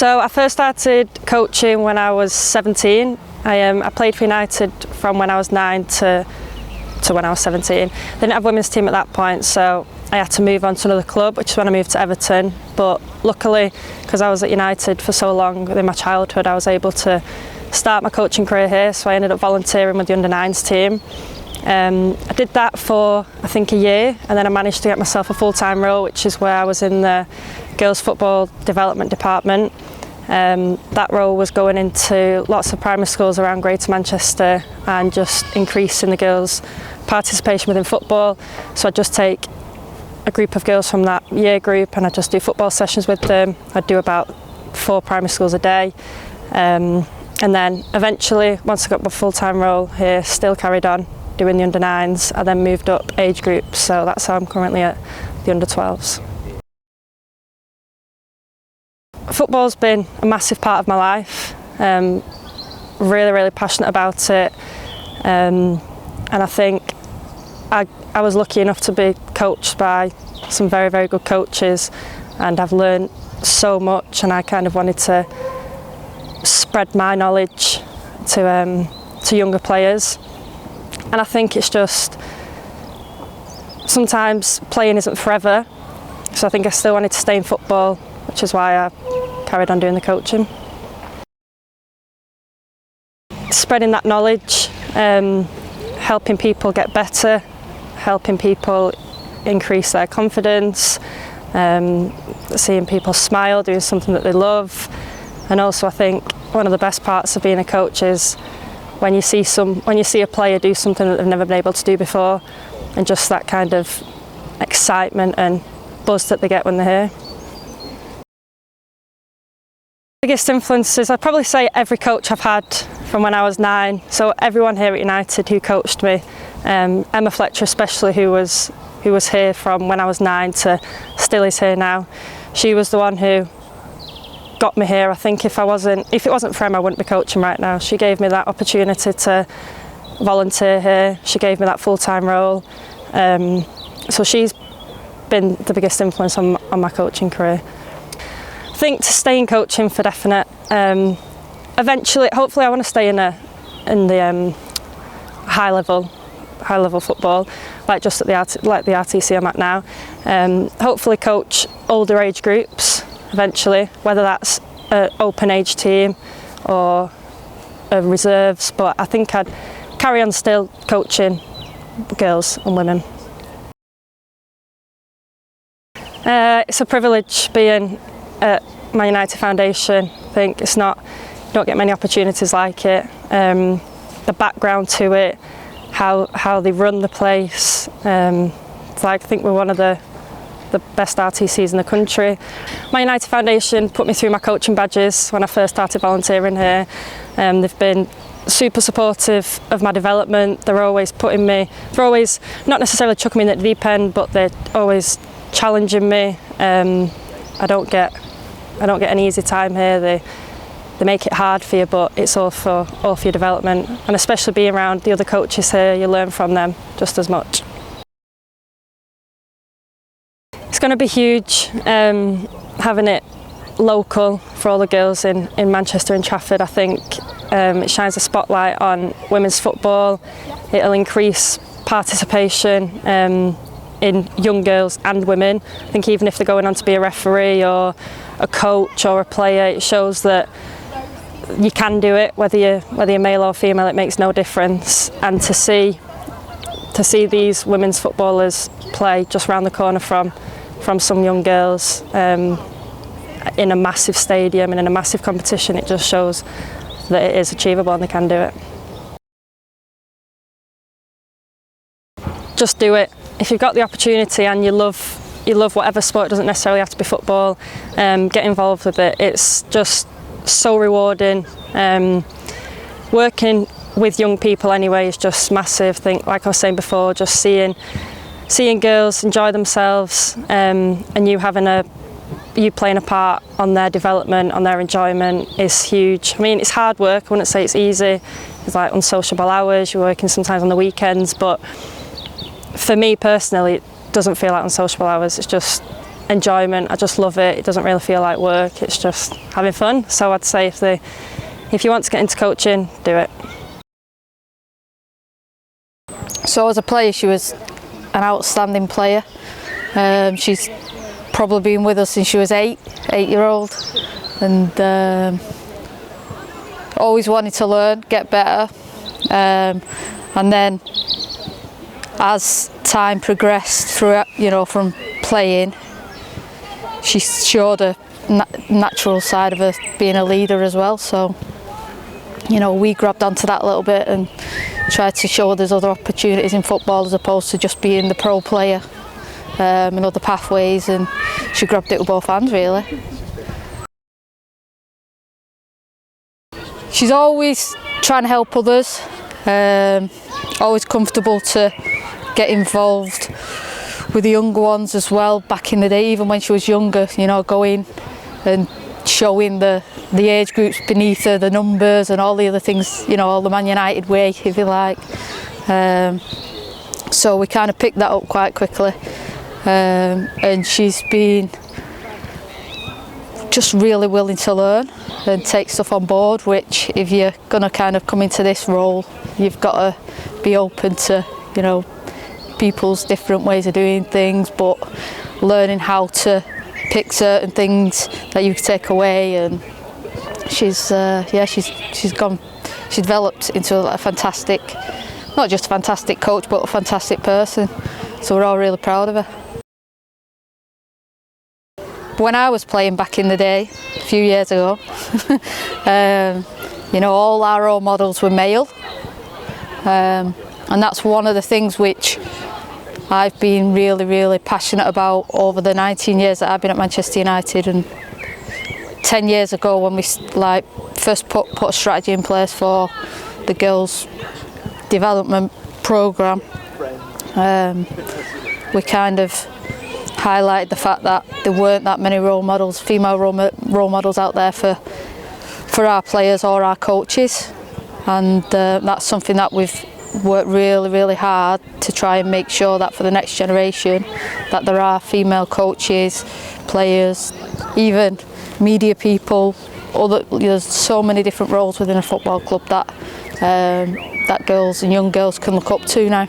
So I first started coaching when I was 17. I played for United from when I was 9 to when I was 17. They didn't have a women's team at that point, so I had to move on to another club, which is when I moved to Everton. But luckily, because I was at United for so long in my childhood, I was able to start my coaching career here, so I ended up volunteering with the under-9s team. I did that for I think a year, and then I managed to get myself a full-time role, which is where I was in the girls football development department. That role was going into lots of primary schools around Greater Manchester and just increasing the girls' participation within football. So I'd just take a group of girls from that year group and I'd just do football sessions with them. I'd do about 4 primary schools a day. And then eventually, once I got my full-time role here, still carried on doing the under-9s. I then moved up age groups, so that's how I'm currently at the under-12s. Football's been a massive part of my life. Really passionate about it, and I think I was lucky enough to be coached by some very good coaches, and I've learned so much, and I kind of wanted to spread my knowledge to younger players. And I think it's just sometimes playing isn't forever, so I think I still wanted to stay in football, which is why I carried on doing the coaching. Spreading that knowledge, helping people get better, helping people increase their confidence, seeing people smile, doing something that they love. And also I think one of the best parts of being a coach is when you see a player do something that they've never been able to do before, and just that kind of excitement and buzz that they get when they're here. Biggest influences, I'd probably say every coach I've had from when I was 9. So everyone here at United who coached me, Emma Fletcher especially, who was here from when I was 9 to still is here now. She was the one who got me here. I think if it wasn't for Emma, I wouldn't be coaching right now. She gave me that opportunity to volunteer here. She gave me that full-time role. So she's been the biggest influence on my coaching career. I think to stay in coaching for definite. Eventually, hopefully, I want to stay in the high level football, like just at the RTC I'm at now. Hopefully, coach older age groups eventually, whether that's an open age team or reserves. But I think I'd carry on still coaching girls and women. It's a privilege being at my United Foundation. I think you don't get many opportunities like it. The background to it, how they run the place. It's like I think we're one of the best RTCs in the country. My United Foundation put me through my coaching badges when I first started volunteering here. They've been super supportive of my development. They're always not necessarily chucking me in the deep end, but they're always challenging me. I don't get any easy time here. They make it hard for you, but it's all for your development. And especially being around the other coaches here, you learn from them just as much. It's going to be huge, having it local for all the girls in Manchester and Trafford. I think it shines a spotlight on women's football. It'll increase participation in young girls and women. I think even if they're going on to be a referee or a coach or a player, it shows that you can do it, whether you're male or female, it makes no difference. And to see these women's footballers play just round the corner from some young girls in a massive stadium and in a massive competition, it just shows that it is achievable and they can do it. Just do it. If you've got the opportunity and you love whatever sport, it doesn't necessarily have to be football, get involved with it. It's just so rewarding. Working with young people anyway is just massive. Think, like I was saying before, just seeing girls enjoy themselves, and you playing a part on their development, on their enjoyment is huge. I mean, it's hard work. I wouldn't say it's easy. It's like unsociable hours. You're working sometimes on the weekends, but for me personally, it doesn't feel like unsociable hours. It's just enjoyment. I just love it. It doesn't really feel like work. It's just having fun. So I'd say if you want to get into coaching, do it. So as a player, she was an outstanding player. She's probably been with us since she was 8-year-old, and always wanted to learn, get better. And then as time progressed through, from playing, she showed a natural side of her being a leader as well. So, we grabbed onto that a little bit and tried to show there's other opportunities in football as opposed to just being the pro player, and other pathways, and she grabbed it with both hands, really. She's always trying to help others, always comfortable to get involved with the younger ones as well. Back in the day, even when she was younger, going and showing the age groups beneath her, the numbers and all the other things, all the Man United way, if you like. So we kind of picked that up quite quickly, and she's been just really willing to learn and take stuff on board, which if you're going to kind of come into this role, you've got to be open to, people's different ways of doing things, but learning how to pick certain things that you can take away. And she's developed into a fantastic, not just a fantastic coach, but a fantastic person. So we're all really proud of her. When I was playing back in the day, a few years ago, all our role models were male, and that's one of the things which I've been really, really passionate about over the 19 years that I've been at Manchester United. And 10 years ago, when we first put a strategy in place for the girls' development programme, we kind of highlighted the fact that there weren't that many role models, female role models out there for our players or our coaches, and that's something that we've worked really, really hard to try and make sure that for the next generation that there are female coaches, players, even media people. There's so many different roles within a football club that that girls and young girls can look up to now.